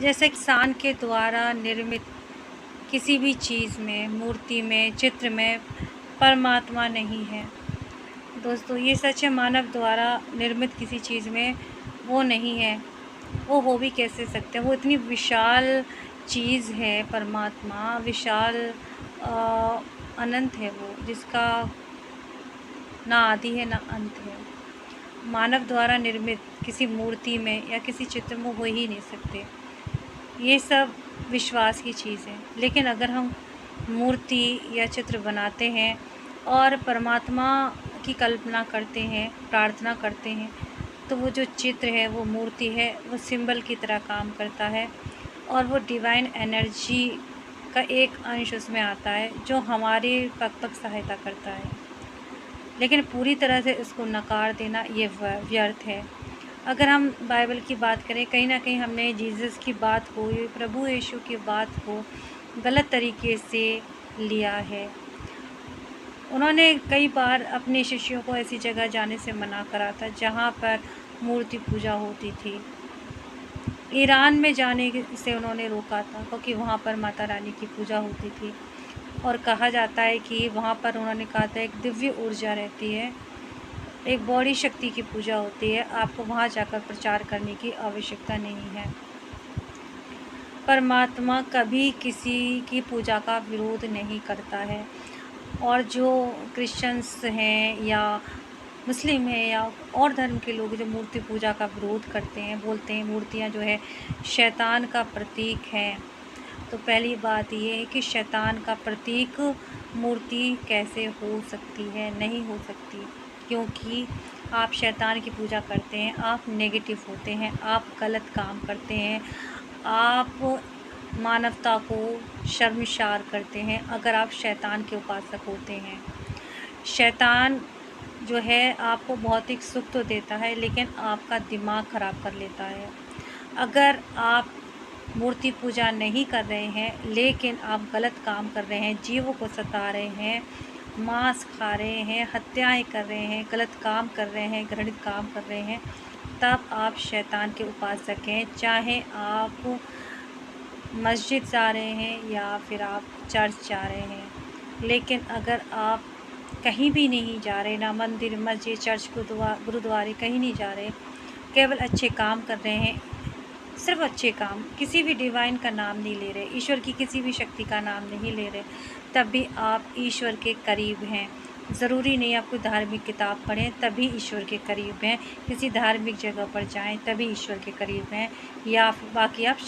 जैसे इंसान के द्वारा निर्मित किसी भी चीज़ में, मूर्ति में, चित्र में परमात्मा नहीं है। दोस्तों, ये सच है, मानव द्वारा निर्मित किसी चीज़ में वो नहीं है। वो हो भी कैसे सकते हैं? वो इतनी विशाल चीज़ है परमात्मा, विशाल अनंत है वो, जिसका ना आदि है ना अंत है। मानव द्वारा निर्मित किसी मूर्ति में या किसी चित्र में हो ही नहीं सकते। ये सब विश्वास की चीज़ है। लेकिन अगर हम मूर्ति या चित्र बनाते हैं और परमात्मा की कल्पना करते हैं, प्रार्थना करते हैं, तो वो जो चित्र है, वो मूर्ति है, वो सिंबल की तरह काम करता है और वो डिवाइन एनर्जी का एक अंश उसमें आता है जो हमारी पग सहायता करता है। लेकिन पूरी तरह से इसको नकार देना ये व्यर्थ है। अगर हम बाइबल की बात करें, कहीं ना कहीं हमने जीसस की बात को, प्रभु यीशु की बात को गलत तरीके से लिया है। उन्होंने कई बार अपने शिष्यों को ऐसी जगह जाने से मना करा था जहाँ पर मूर्ति पूजा होती थी। ईरान में जाने से उन्होंने रोका था क्योंकि वहाँ पर माता रानी की पूजा होती थी और कहा जाता है कि वहाँ पर उन्होंने कहा था एक दिव्य ऊर्जा रहती है, एक बॉडी शक्ति की पूजा होती है, आपको वहाँ जाकर प्रचार करने की आवश्यकता नहीं है। परमात्मा कभी किसी की पूजा का विरोध नहीं करता है। और जो क्रिश्चियंस हैं या मुस्लिम हैं या और धर्म के लोग जो मूर्ति पूजा का विरोध करते हैं, बोलते हैं मूर्तियाँ जो है शैतान का प्रतीक है, तो पहली बात ये है कि शैतान का प्रतीक मूर्ति कैसे हो सकती है? नहीं हो सकती, क्योंकि आप शैतान की पूजा करते हैं, आप नेगेटिव होते हैं, आप गलत काम करते हैं, आप मानवता को शर्मसार करते हैं अगर आप शैतान के उपासक होते हैं। शैतान जो है आपको भौतिक सुख तो देता है, लेकिन आपका दिमाग ख़राब कर लेता है। अगर आप मूर्ति पूजा नहीं कर रहे हैं लेकिन आप गलत काम कर रहे हैं, जीवों को सता रहे हैं, मांस खा रहे हैं, हत्याएं कर रहे हैं, गलत काम कर रहे हैं, घृणित काम कर रहे हैं, तब आप शैतान के उपासक हैं। चाहे आप मस्जिद जा रहे हैं या फिर आप चर्च जा रहे हैं, लेकिन अगर आप कहीं भी नहीं जा रहे, ना मंदिर, मस्जिद, चर्च, गुरुद्वारे कहीं नहीं जा रहे, केवल अच्छे काम कर रहे हैं, सिर्फ अच्छे काम, किसी भी डिवाइन का नाम नहीं ले रहे, ईश्वर की किसी भी शक्ति का नाम नहीं ले रहे, तब भी आप ईश्वर के करीब हैं। ज़रूरी नहीं आप कोई धार्मिक किताब पढ़ें तभी ईश्वर के करीब हैं, किसी धार्मिक जगह पर जाएं तभी ईश्वर के करीब हैं, या बाकी आप